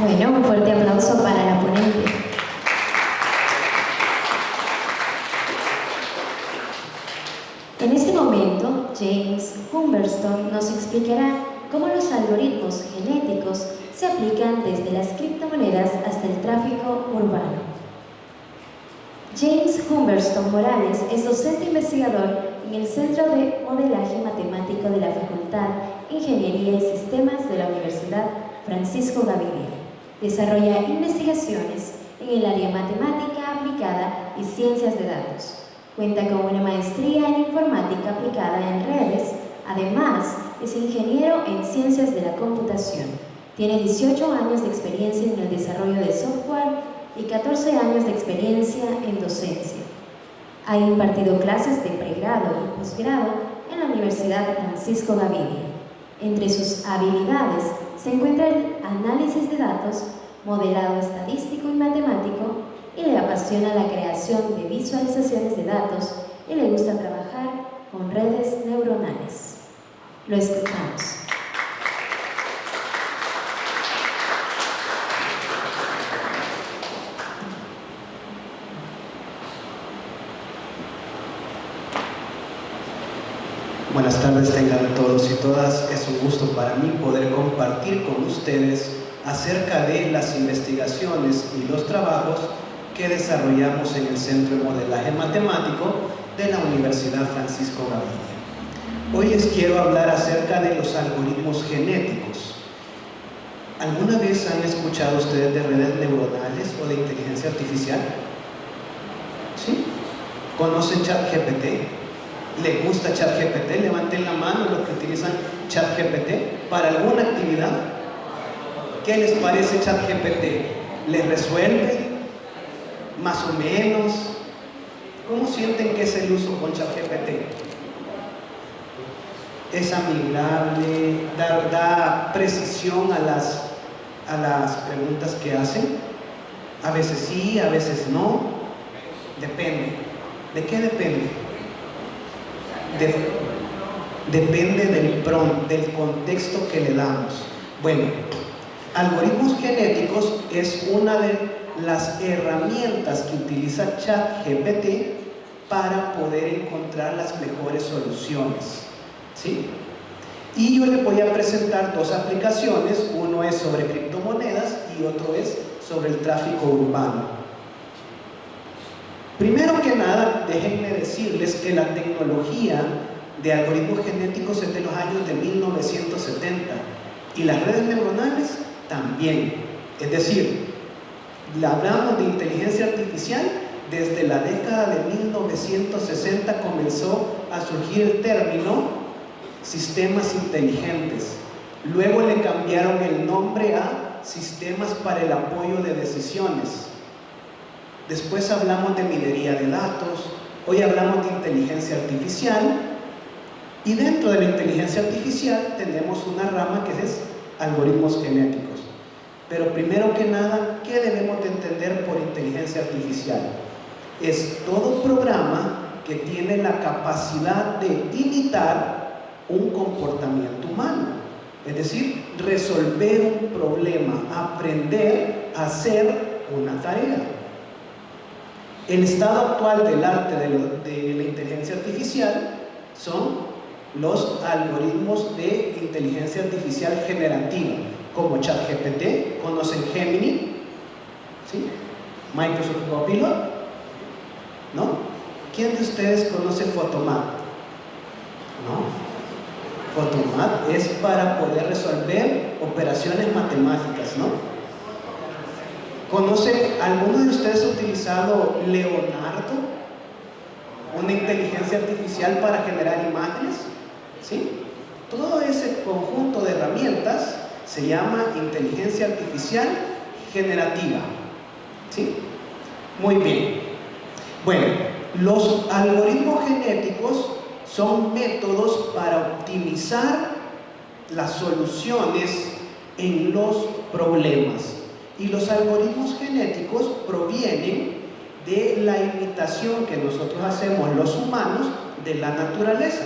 Bueno, un fuerte aplauso para la ponente. En este momento, James Humberstone nos explicará cómo los algoritmos genéticos se aplican desde las criptomonedas hasta el tráfico urbano. James Humberstone Morales es docente investigador en el Centro de Modelaje Matemático de la Facultad de Ingeniería y Sistemas de la Universidad Francisco Gavidia. Desarrolla investigaciones en el área matemática aplicada y ciencias de datos. Cuenta con una maestría en informática aplicada en redes. Además, es ingeniero en ciencias de la computación. Tiene 18 años de experiencia en el desarrollo de software y 14 años de experiencia en docencia. Ha impartido clases de pregrado y posgrado en la Universidad Francisco Gavidia. Entre sus habilidades se encuentra el análisis de datos, modelado estadístico y matemático, y le apasiona la creación de visualizaciones de datos y le gusta trabajar con redes neuronales. Lo escuchamos. Buenas tardes tengan todos y todas. Es un gusto para mí poder compartir con ustedes acerca de las investigaciones y los trabajos que desarrollamos en el Centro de Modelaje Matemático de la Universidad Francisco Gavidia. Hoy les quiero hablar acerca de los algoritmos genéticos. ¿Alguna vez han escuchado ustedes de redes neuronales o de inteligencia artificial? ¿Sí? ¿Conocen ChatGPT? ¿Les gusta ChatGPT? Levanten la mano los que utilizan ChatGPT para alguna actividad. ¿Qué les parece ChatGPT? ¿Les resuelve? ¿Más o menos? ¿Cómo sienten que es el uso con ChatGPT? ¿Es amigable? ¿Da precisión a las preguntas que hacen? A veces sí, a veces no. Depende. ¿De qué depende? Depende del contexto que le damos. Bueno, algoritmos genéticos es una de las herramientas que utiliza ChatGPT para poder encontrar las mejores soluciones, ¿sí? Y yo le voy a presentar dos aplicaciones. Uno es sobre criptomonedas y otro es sobre el tráfico urbano. Primero que nada, déjenme decirles que la tecnología de algoritmos genéticos es de los años de 1970 y las redes neuronales también. Es decir, hablamos de inteligencia artificial desde la década de 1960 comenzó a surgir el término sistemas inteligentes. Luego le cambiaron el nombre a sistemas para el apoyo de decisiones. Después hablamos de minería de datos, hoy hablamos de inteligencia artificial, y dentro de la inteligencia artificial tenemos una rama que es algoritmos genéticos. Pero primero que nada, ¿qué debemos de entender por inteligencia artificial? Es todo programa que tiene la capacidad de imitar un comportamiento humano, es decir, resolver un problema, aprender a hacer una tarea. El estado actual del arte de la inteligencia artificial son los algoritmos de inteligencia artificial generativa, como ChatGPT. ¿Conocen Gemini? ¿Sí? Microsoft Copilot, ¿no? ¿Quién de ustedes conoce Photomat? ¿No? Photomat es para poder resolver operaciones matemáticas, ¿no? ¿Conoce, alguno de ustedes ha utilizado Leonardo, una inteligencia artificial para generar imágenes? ¿Sí? Todo ese conjunto de herramientas se llama inteligencia artificial generativa. ¿Sí? Muy bien. Bueno, los algoritmos genéticos son métodos para optimizar las soluciones en los problemas. Y los algoritmos genéticos provienen de la imitación que nosotros hacemos los humanos de la naturaleza.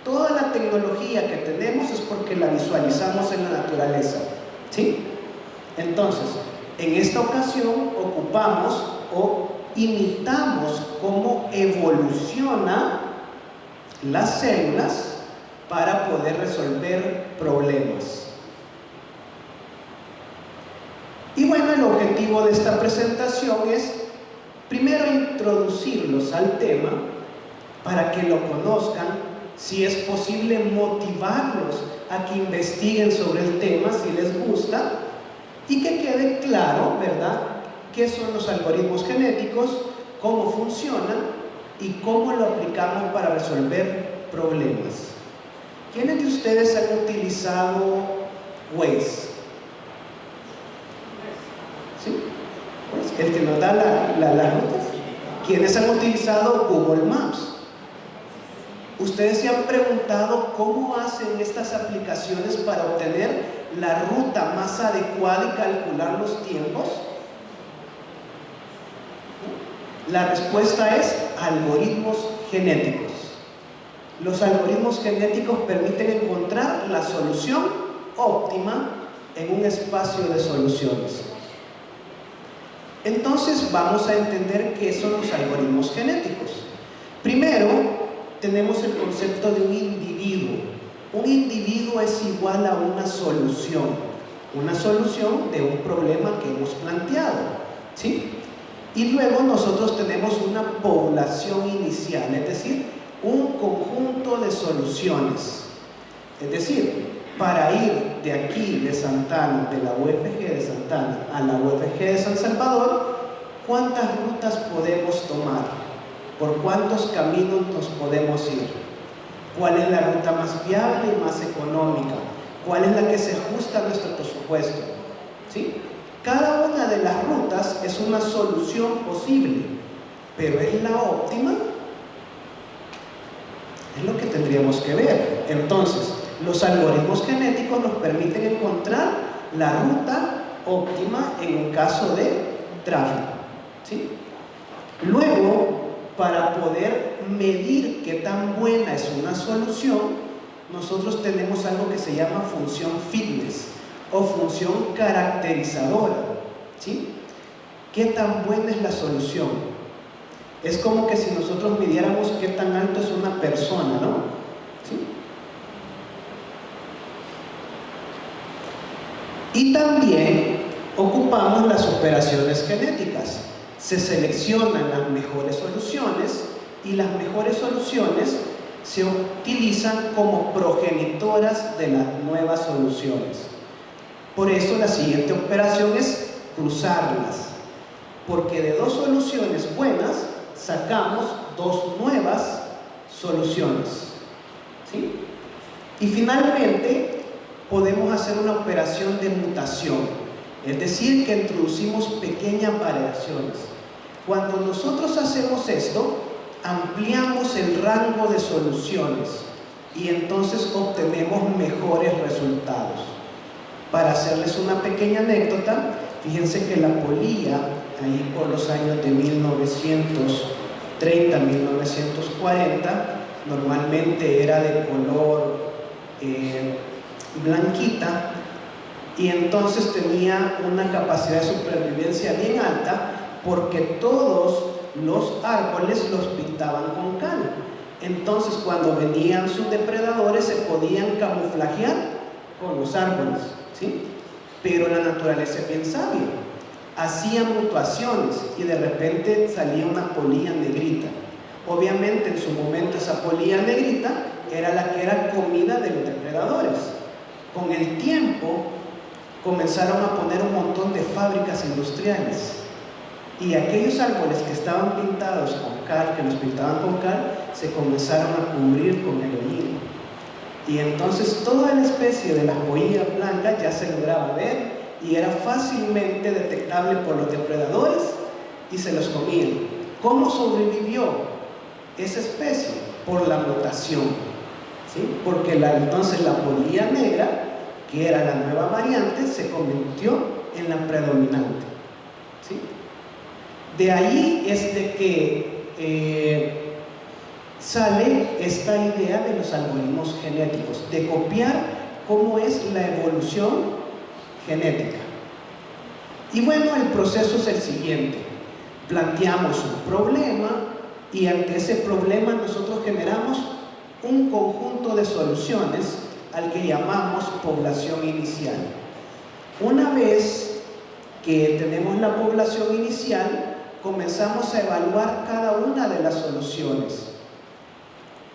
Toda la tecnología que tenemos es porque la visualizamos en la naturaleza, ¿sí? Entonces, en esta ocasión ocupamos o imitamos cómo evoluciona las células para poder resolver problemas. Y bueno, el objetivo de esta presentación es primero introducirlos al tema para que lo conozcan, si es posible motivarlos a que investiguen sobre el tema si les gusta, y que quede claro, ¿verdad?, qué son los algoritmos genéticos, cómo funcionan y cómo lo aplicamos para resolver problemas. ¿Quiénes de ustedes han utilizado Waze? ¿Sí? Pues el que nos da las rutas. ¿Quiénes han utilizado Google Maps? ¿Ustedes se han preguntado cómo hacen estas aplicaciones para obtener la ruta más adecuada y calcular los tiempos? La respuesta es algoritmos genéticos. Los algoritmos genéticos permiten encontrar la solución óptima en un espacio de soluciones. Entonces vamos a entender qué son los algoritmos genéticos. Primero, tenemos el concepto de un individuo. Un individuo es igual a una solución de un problema que hemos planteado, ¿sí? Y luego nosotros tenemos una población inicial, es decir, un conjunto de soluciones. Es decir, para ir de aquí, de Santana, de la UFG de Santana a la UFG de San Salvador, ¿cuántas rutas podemos tomar? ¿Por cuántos caminos nos podemos ir? ¿Cuál es la ruta más viable y más económica? ¿Cuál es la que se ajusta a nuestro presupuesto? ¿Sí? Cada una de las rutas es una solución posible, pero ¿es la óptima? Es lo que tendríamos que ver. Entonces, los algoritmos genéticos nos permiten encontrar la ruta óptima en un caso de tráfico, ¿sí? Luego, para poder medir qué tan buena es una solución, nosotros tenemos algo que se llama función fitness o función caracterizadora, ¿sí? ¿Qué tan buena es la solución? Es como que si nosotros midiéramos qué tan alto es una persona, ¿no? ¿Sí? Y también ocupamos las operaciones genéticas. Se seleccionan las mejores soluciones y las mejores soluciones se utilizan como progenitoras de las nuevas soluciones. Por eso la siguiente operación es cruzarlas, porque de dos soluciones buenas sacamos dos nuevas soluciones, ¿sí? Y finalmente podemos hacer una operación de mutación, es decir, que introducimos pequeñas variaciones. Cuando nosotros hacemos esto, ampliamos el rango de soluciones y entonces obtenemos mejores resultados. Para hacerles una pequeña anécdota, fíjense que la polilla, ahí por los años de 1930, 1940, normalmente era de color blanquita, y entonces tenía una capacidad de supervivencia bien alta porque todos los árboles los pintaban con cal. Entonces cuando venían sus depredadores se podían camuflajear con los árboles, ¿sí? Pero la naturaleza es bien sabia, hacía mutaciones y de repente salía una polilla negrita. Obviamente en su momento esa polilla negrita era la que era comida de los depredadores. Con el tiempo comenzaron a poner un montón de fábricas industriales y aquellos árboles que estaban pintados con cal, que los pintaban con cal, se comenzaron a cubrir con el hollín. Y entonces toda la especie de las polillas blancas ya se lograba ver y era fácilmente detectable por los depredadores y se los comían. ¿Cómo sobrevivió esa especie? Por la mutación, ¿sí? Porque entonces la polilla negra, que era la nueva variante, se convirtió en la predominante, ¿sí? De ahí es de que sale esta idea de los algoritmos genéticos, de copiar cómo es la evolución genética. Y bueno, el proceso es el siguiente. Planteamos un problema y ante ese problema nosotros generamos un conjunto de soluciones al que llamamos población inicial. Una vez que tenemos la población inicial, comenzamos a evaluar cada una de las soluciones.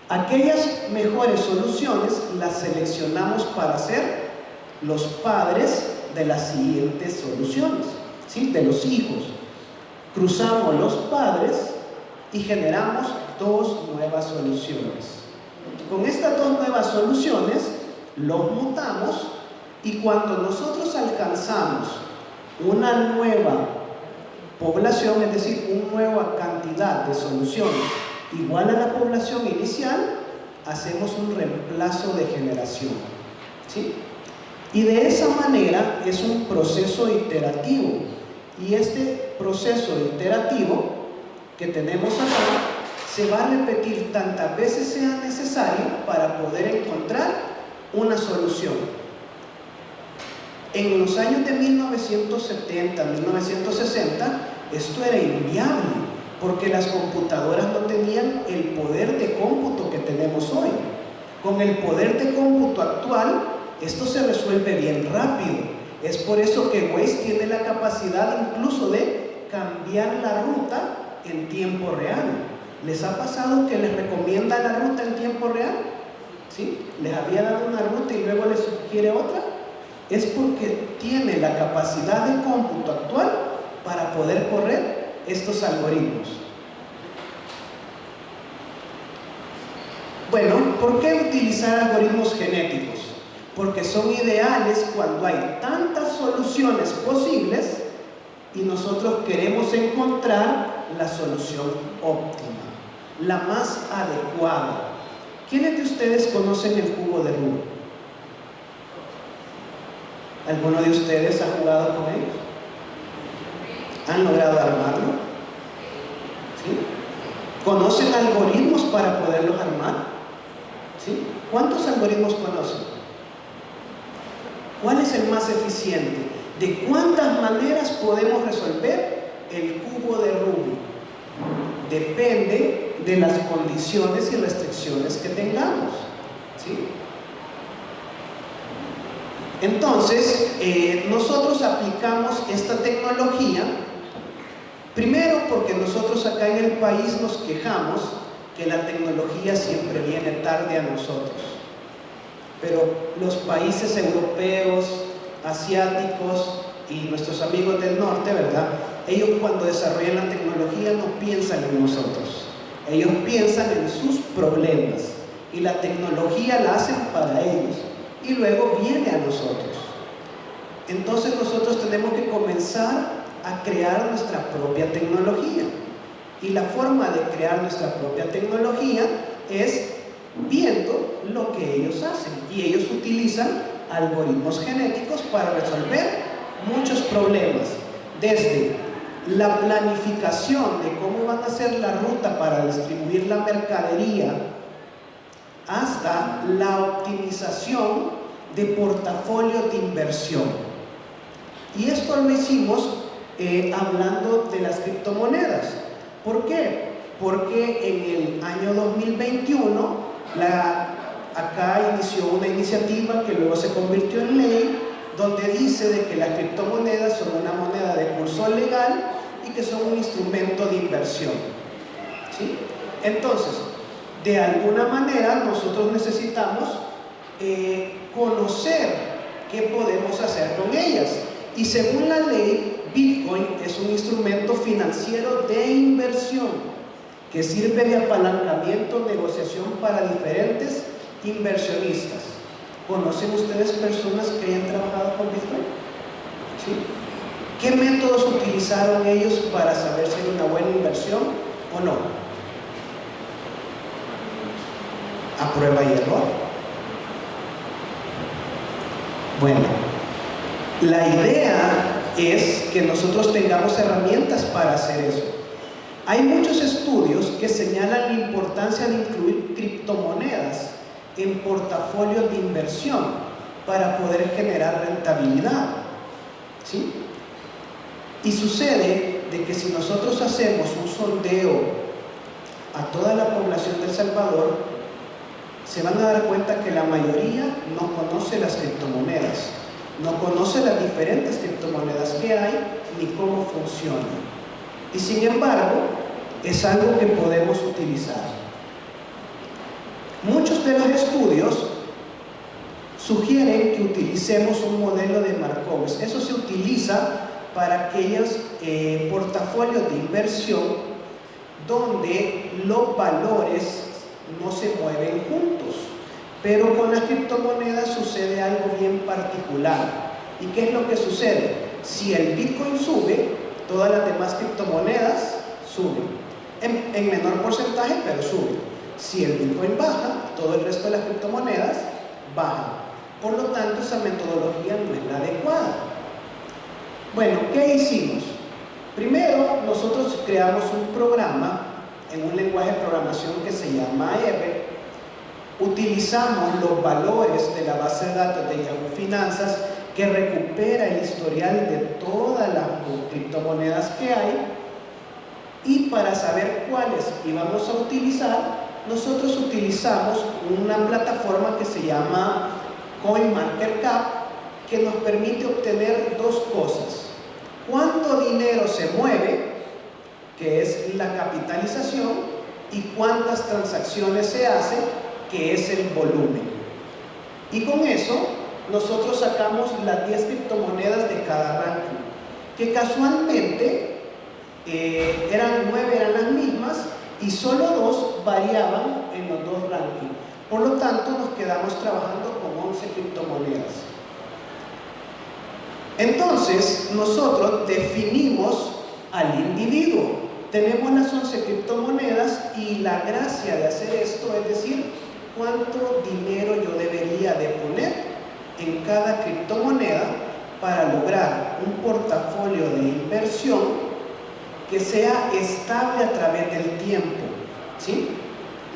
Aquellas mejores soluciones las seleccionamos para ser los padres de las siguientes soluciones, ¿sí? De los hijos. Cruzamos los padres y generamos dos nuevas soluciones. Con estas dos nuevas soluciones los mutamos y cuando nosotros alcanzamos una nueva población, es decir, una nueva cantidad de soluciones igual a la población inicial, hacemos un reemplazo de generación, ¿sí? Y de esa manera es un proceso iterativo. Y este proceso iterativo que tenemos acá se va a repetir tantas veces sea necesario para poder encontrar una solución. En los años de 1970, 1960, esto era inviable, porque las computadoras no tenían el poder de cómputo que tenemos hoy. Con el poder de cómputo actual, esto se resuelve bien rápido. Es por eso que Waze tiene la capacidad incluso de cambiar la ruta en tiempo real. ¿Les ha pasado que les recomienda la ruta en tiempo real? ¿Sí? Les había dado una ruta y luego les sugiere otra. Es porque tiene la capacidad de cómputo actual para poder correr estos algoritmos. Bueno, ¿por qué utilizar algoritmos genéticos? Porque son ideales cuando hay tantas soluciones posibles y nosotros queremos encontrar la solución óptima, la más adecuada. ¿Quiénes de ustedes conocen el cubo de Rubik? ¿Alguno de ustedes ha jugado con ellos? ¿Han logrado armarlo? ¿Sí? ¿Conocen algoritmos para poderlos armar? ¿Sí? ¿Cuántos algoritmos conocen? ¿Cuál es el más eficiente? ¿De cuántas maneras podemos resolver el cubo de Rubik? Depende de las condiciones y restricciones que tengamos, ¿sí? Entonces, nosotros aplicamos esta tecnología, primero porque nosotros acá en el país nos quejamos que la tecnología siempre viene tarde a nosotros. Pero los países europeos, asiáticos y nuestros amigos del norte, ¿verdad? Ellos cuando desarrollan la tecnología no piensan en nosotros. Ellos piensan en sus problemas y la tecnología la hacen para ellos y luego viene a nosotros. Entonces nosotros tenemos que comenzar a crear nuestra propia tecnología. Y la forma de crear nuestra propia tecnología es viendo lo que ellos hacen, y ellos utilizan algoritmos genéticos para resolver muchos problemas, desde la planificación de cómo van a ser la ruta para distribuir la mercadería hasta la optimización de portafolios de inversión. Y esto lo hicimos hablando de las criptomonedas. ¿Por qué? Porque en el año 2021 acá inició una iniciativa que luego se convirtió en ley, donde dice de que las criptomonedas son una moneda de curso legal y que son un instrumento de inversión, ¿sí? Entonces, de alguna manera nosotros necesitamos conocer qué podemos hacer con ellas. Y según la ley, Bitcoin es un instrumento financiero de inversión que sirve de apalancamiento, negociación para diferentes inversionistas. ¿Conocen ustedes personas que hayan trabajado con Bitcoin? ¿Sí? ¿Qué métodos utilizaron ellos para saber si era una buena inversión o no? A prueba y error. Bueno, la idea es que nosotros tengamos herramientas para hacer eso. Hay muchos estudios que señalan la importancia de incluir criptomonedas en portafolios de inversión para poder generar rentabilidad, ¿sí? Y sucede de que si nosotros hacemos un sondeo a toda la población de El Salvador, se van a dar cuenta que la mayoría no conoce las criptomonedas, no conoce las diferentes criptomonedas que hay ni cómo funcionan. Y sin embargo, es algo que podemos utilizar. Muchos de los estudios sugieren que utilicemos un modelo de Markowitz. Eso se utiliza para aquellos portafolios de inversión donde los valores no se mueven juntos. Pero con las criptomonedas sucede algo bien particular. ¿Y qué es lo que sucede? Si el Bitcoin sube, todas las demás criptomonedas suben. En menor porcentaje, pero suben. Si el Bitcoin baja, todo el resto de las criptomonedas bajan. Por lo tanto, esa metodología no es la adecuada. Bueno, ¿qué hicimos? Primero, nosotros creamos un programa en un lenguaje de programación que se llama R. Utilizamos los valores de la base de datos de Yahoo Finanzas, que recupera el historial de todas las criptomonedas que hay, y para saber cuáles íbamos a utilizar, nosotros utilizamos una plataforma que se llama CoinMarketCap, que nos permite obtener dos cosas: cuánto dinero se mueve, que es la capitalización, y cuántas transacciones se hacen, que es el volumen. Y con eso nosotros sacamos las 10 criptomonedas de cada ranking, que casualmente eran 9, eran las mismas, y solo 2 variaban en los 2 rankings. Por lo tanto, nos quedamos trabajando con 11 criptomonedas. Entonces, nosotros definimos al individuo. Tenemos las 11 criptomonedas y la gracia de hacer esto es decir, cuánto dinero yo debería de poner en cada criptomoneda para lograr un portafolio de inversión que sea estable a través del tiempo, ¿sí?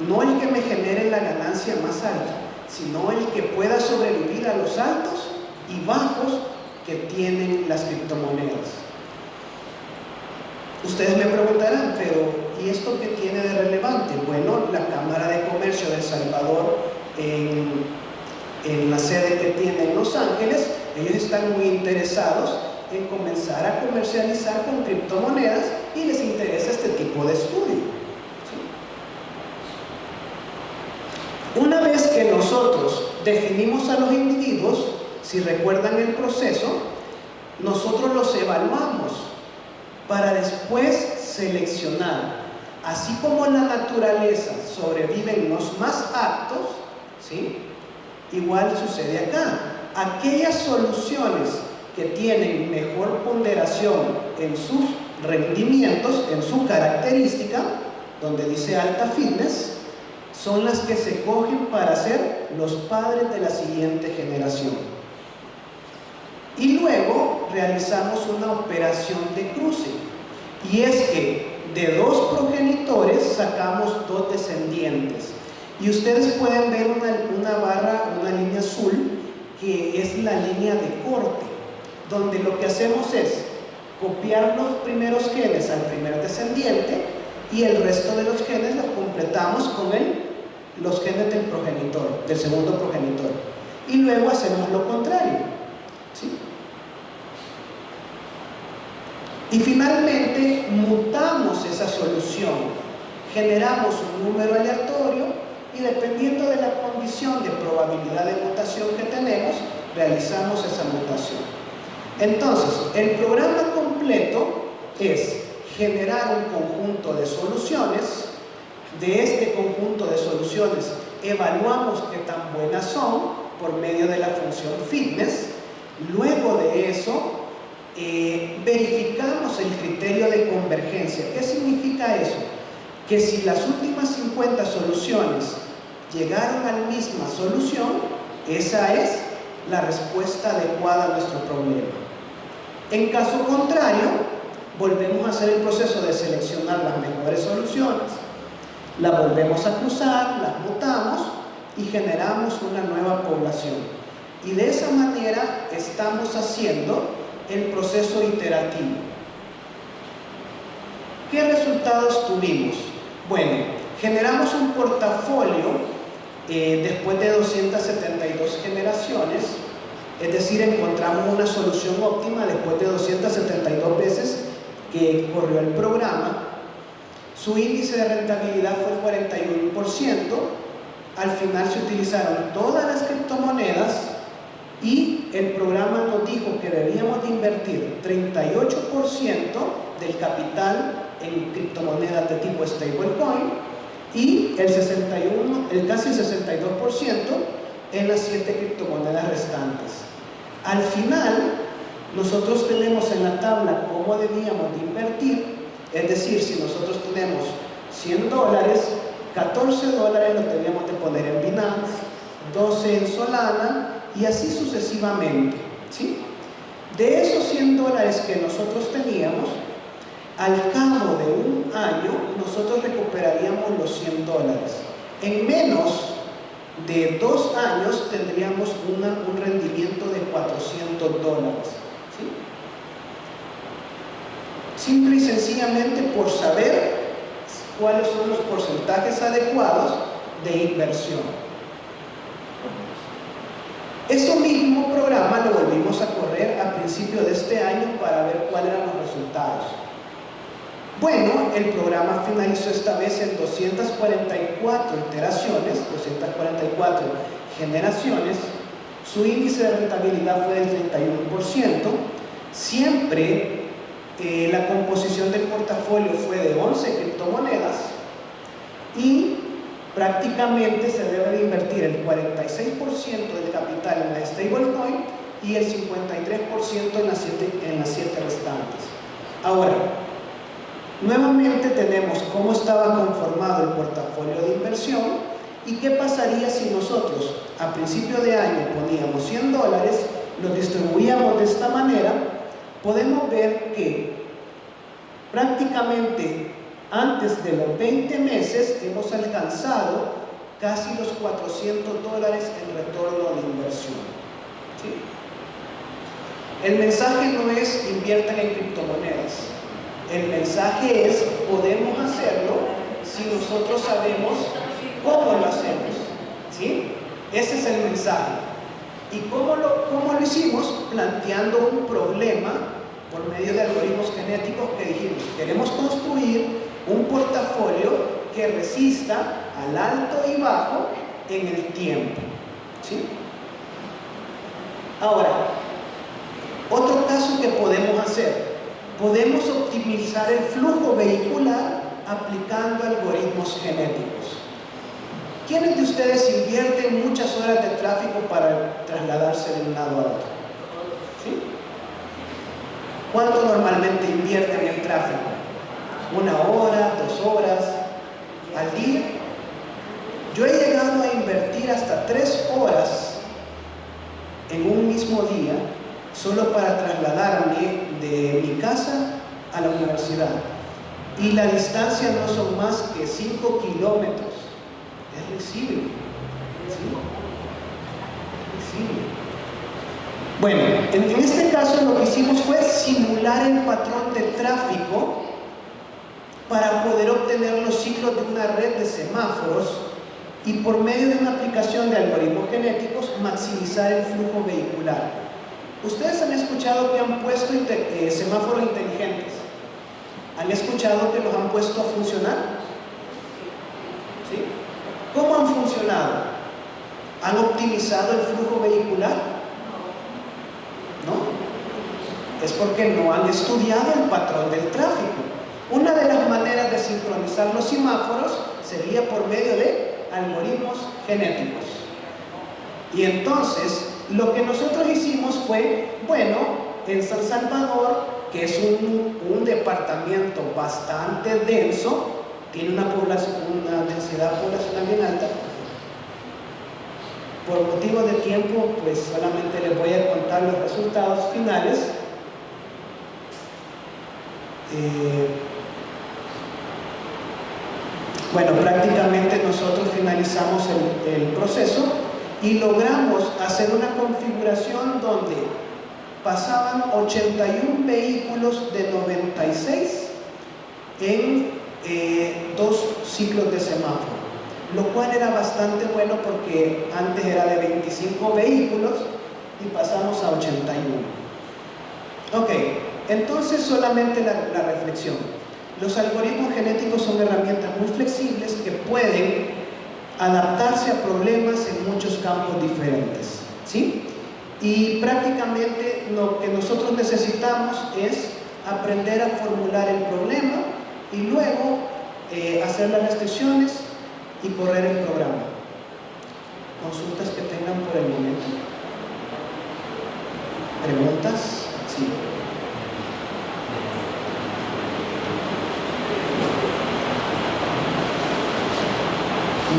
No el que me genere la ganancia más alta, sino el que pueda sobrevivir a los altos y bajos que tienen las criptomonedas. Ustedes me preguntarán, pero ¿y esto qué tiene de relevante? Bueno, la Cámara de Comercio de El Salvador, en la sede que tiene en Los Ángeles, ellos están muy interesados en comenzar a comercializar con criptomonedas y les interesa este tipo de estudio, ¿sí? Una vez que nosotros definimos a los individuos, si recuerdan el proceso, nosotros los evaluamos para después seleccionar. Así como en la naturaleza sobreviven los más aptos, ¿sí? Igual sucede acá. Aquellas soluciones que tienen mejor ponderación en sus rendimientos, en su característica, donde dice alta fitness, son las que se cogen para ser los padres de la siguiente generación. Y luego realizamos una operación de cruce, y es que de 2 progenitores sacamos 2 descendientes, y ustedes pueden ver una barra, una línea azul, que es la línea de corte, donde lo que hacemos es copiar los primeros genes al primer descendiente y el resto de los genes los completamos con los genes del progenitor, del segundo progenitor, y luego hacemos lo contrario, ¿sí? Y finalmente mutamos esa solución, generamos un número aleatorio y dependiendo de la condición de probabilidad de mutación que tenemos, realizamos esa mutación. Entonces, el programa completo es generar un conjunto de soluciones. De este conjunto de soluciones evaluamos qué tan buenas son por medio de la función fitness. Luego de eso verificamos el criterio de convergencia. ¿Qué significa eso? Que si las últimas 50 soluciones llegaron a la misma solución, esa es la respuesta adecuada a nuestro problema. En caso contrario, volvemos a hacer el proceso de seleccionar las mejores soluciones, las volvemos a cruzar, las mutamos y generamos una nueva población. Y de esa manera estamos haciendo el proceso iterativo. ¿Qué resultados tuvimos? Bueno, generamos un portafolio después de 272 generaciones, es decir, encontramos una solución óptima después de 272 veces que corrió el programa. Su índice de rentabilidad fue el 41%. Al final se utilizaron todas las criptomonedas y el programa nos dijo que debíamos de invertir 38% del capital en criptomonedas de tipo stablecoin y el casi 62% en las 7 criptomonedas restantes. Al final, nosotros tenemos en la tabla cómo debíamos de invertir, es decir, si nosotros tenemos $100, $14 los debíamos de poner en Binance, 12 en Solana y así sucesivamente, ¿sí? De esos $100 que nosotros teníamos, al cabo de un año, nosotros recuperaríamos los $100. En menos de 2 años tendríamos un rendimiento de $400, ¿sí? Simple y sencillamente por saber cuáles son los porcentajes adecuados de inversión. Ese mismo programa lo volvimos a correr a principio de este año para ver cuáles eran los resultados. Bueno, el programa finalizó esta vez en 244 iteraciones, 244 generaciones. Su índice de rentabilidad fue del 31%. Siempre la composición del portafolio fue de 11 criptomonedas y prácticamente se debe de invertir el 46% del capital en la stablecoin y el 53% en las 7 restantes. Ahora, nuevamente tenemos cómo estaba conformado el portafolio de inversión y qué pasaría si nosotros a principio de año poníamos $100, los distribuíamos de esta manera. Podemos ver que prácticamente antes de los 20 meses hemos alcanzado casi los $400 en retorno de inversión, ¿sí? El mensaje no es inviertan en criptomonedas. El mensaje es, podemos hacerlo si nosotros sabemos cómo lo hacemos, ¿sí? Ese es el mensaje. ¿Y cómo lo hicimos? Planteando un problema por medio de algoritmos genéticos que dijimos, queremos construir un portafolio que resista al alto y bajo en el tiempo, ¿sí? Ahora, otro caso que podemos hacer, podemos optimizar el flujo vehicular aplicando algoritmos genéticos. ¿Quiénes de ustedes invierten muchas horas de tráfico para trasladarse de un lado a otro? ¿Sí? ¿Cuánto normalmente invierten en tráfico? ¿1 hora, 2 horas al día? Yo he llegado a invertir hasta 3 horas en un mismo día solo para trasladarme de mi casa a la universidad. Y la distancia no son más que 5 kilómetros. Es risible, ¿sí? Es risible. Bueno, en este caso lo que hicimos fue simular el patrón de tráfico para poder obtener los ciclos de una red de semáforos y por medio de una aplicación de algoritmos genéticos maximizar el flujo vehicular. ¿Ustedes han escuchado que han puesto semáforos inteligentes? ¿Han escuchado que los han puesto a funcionar? ¿Sí? ¿Cómo han funcionado? ¿Han optimizado el flujo vehicular? ¿No? Es porque no han estudiado el patrón del tráfico. Una de las maneras de sincronizar los semáforos sería por medio de algoritmos genéticos. Y entonces, lo que nosotros hicimos fue, bueno, en San Salvador, que es un departamento bastante denso, tiene una densidad poblacional bien alta. Por motivos de tiempo, pues solamente les voy a contar los resultados finales. Bueno, prácticamente nosotros finalizamos el proceso y logramos hacer una configuración donde pasaban 81 vehículos de 96 en 2 ciclos de semáforo, lo cual era bastante bueno porque antes era de 25 vehículos y pasamos a 81. Ok, entonces solamente la reflexión. Los algoritmos genéticos son herramientas muy flexibles que pueden adaptarse a problemas en muchos campos diferentes, ¿sí? Y prácticamente lo que nosotros necesitamos es aprender a formular el problema y luego hacer las restricciones y correr el programa. ¿Consultas que tengan por el momento? ¿Preguntas? Sí.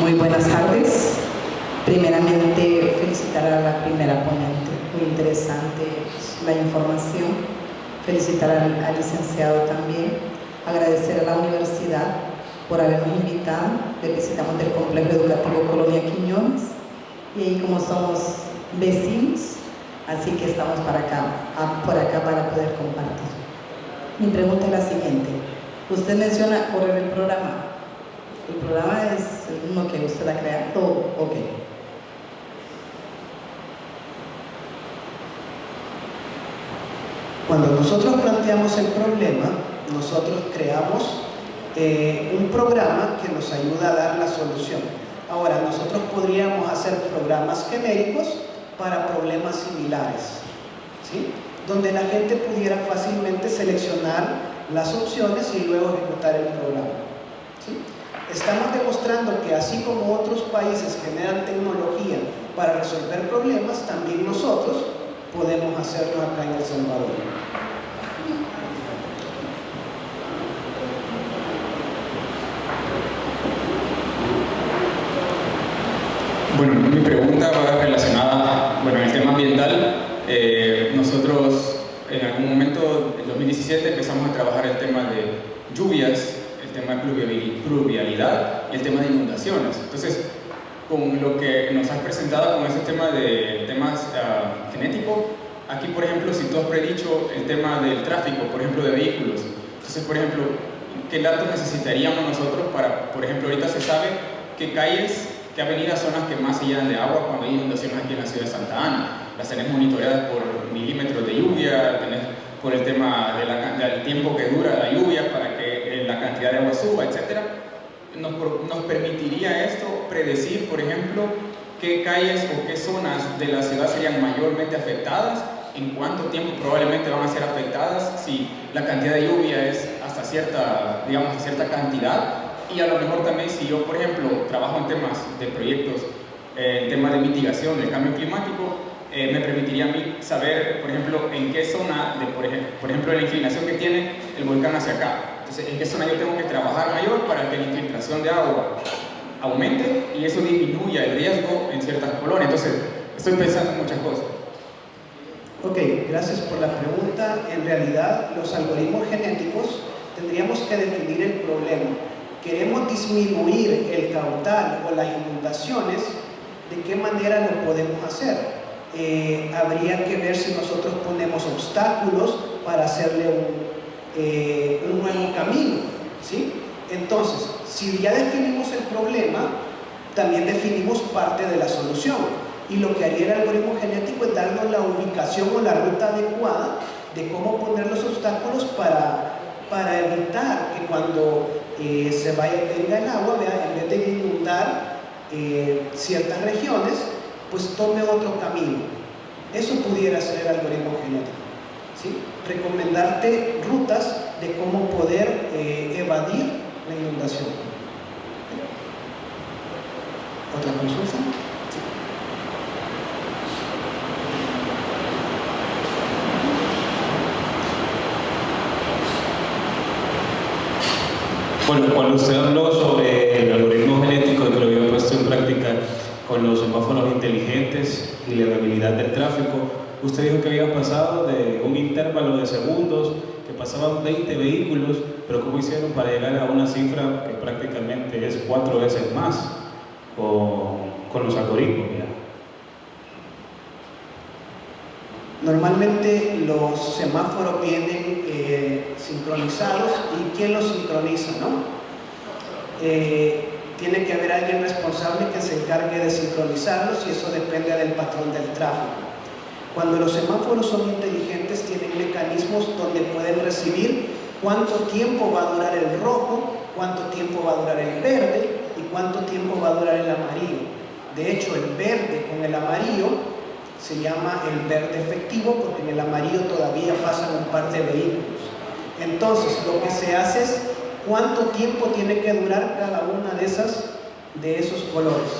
Muy buenas tardes. Primeramente, felicitar a la primera ponente. Muy interesante la información. Felicitar al licenciado también. Agradecer a la universidad por habernos invitado. Le visitamos del Complejo Educativo Colonia Quiñones. Y ahí como somos vecinos, así que estamos por acá para poder compartir. Mi pregunta es la siguiente. Usted menciona correr el programa. ¿El programa es uno que usted ha creado? Ok. Cuando nosotros planteamos el problema, nosotros creamos un programa que nos ayuda a dar la solución. Ahora, nosotros podríamos hacer programas genéricos para problemas similares, ¿sí? Donde la gente pudiera fácilmente seleccionar las opciones y luego ejecutar el programa, ¿sí? Estamos demostrando que así como otros países generan tecnología para resolver problemas, también nosotros podemos hacerlo acá en El Salvador. Bueno, mi pregunta va relacionada, bueno, el tema ambiental. Nosotros en algún momento, en 2017, empezamos a trabajar el tema de lluvias, el tema de pluvialidad y el tema de inundaciones. Entonces, con lo que nos has presentado con ese tema de temas genéticos, aquí, por ejemplo, si tú has predicho el tema del tráfico, por ejemplo, de vehículos, entonces, por ejemplo, ¿qué datos necesitaríamos nosotros para, por ejemplo, ahorita se sabe qué calles, qué avenidas son las que más se llenan de agua cuando hay inundaciones aquí en la ciudad de Santa Ana? Las tenés monitoreadas por milímetros de lluvia, tenés por el tema del tiempo que dura la lluvia para que la cantidad de agua suba, etc. ¿Nos permitiría esto predecir, por ejemplo, qué calles o qué zonas de la ciudad serían mayormente afectadas? ¿En cuánto tiempo probablemente van a ser afectadas? Si la cantidad de lluvia es hasta cierta, digamos, a cierta cantidad. Y a lo mejor también si yo, por ejemplo, trabajo en temas de proyectos, en temas de mitigación del cambio climático, me permitiría a mí saber, por ejemplo, en qué zona, por ejemplo, la inclinación que tiene el volcán hacia acá. Entonces, en qué zona yo tengo que trabajar mayor para que la infiltración de agua aumente y eso disminuya el riesgo en ciertas colonias. Entonces, estoy pensando en muchas cosas. Ok, gracias por la pregunta. En realidad, los algoritmos genéticos tendríamos que definir el problema. Queremos disminuir el caudal o las inundaciones, ¿de qué manera lo podemos hacer? Habría que ver si nosotros ponemos obstáculos para hacerle un nuevo camino, ¿sí? Entonces, si ya definimos el problema, también definimos parte de la solución. Y lo que haría el algoritmo genético es darnos la ubicación o la ruta adecuada de cómo poner los obstáculos para evitar que cuando venga el agua, en vez de inundar ciertas regiones, pues tome otro camino. Eso pudiera ser el algoritmo genético, ¿sí? Recomendarte rutas de cómo poder evadir la inundación. ¿Otra consulta? Sí. Bueno, cuando usted habló sobre el algoritmo genético y que lo había puesto en práctica con los semáforos inteligentes y la viabilidad del tráfico, usted dijo que había pasado de un intervalo de segundos, que pasaban 20 vehículos, pero ¿cómo hicieron para llegar a una cifra que prácticamente es 4 veces más con los algoritmos? Normalmente los semáforos vienen sincronizados. ¿Y quién los sincroniza, no? Tiene que haber alguien responsable que se encargue de sincronizarlos y eso depende del patrón del tráfico. Cuando los semáforos son inteligentes, tienen mecanismos donde pueden recibir cuánto tiempo va a durar el rojo, cuánto tiempo va a durar el verde y cuánto tiempo va a durar el amarillo. De hecho, el verde con el amarillo se llama el verde efectivo porque en el amarillo todavía pasan un par de vehículos. Entonces, lo que se hace es cuánto tiempo tiene que durar cada una de esos colores,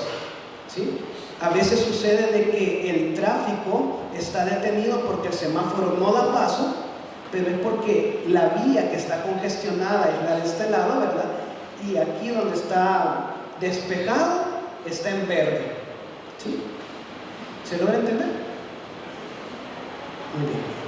¿sí? A veces sucede de que el tráfico está detenido porque el semáforo no da paso, pero es porque la vía que está congestionada es la de este lado, ¿verdad? Y aquí donde está despejado está en verde, ¿sí? ¿Se logra entender? Muy bien.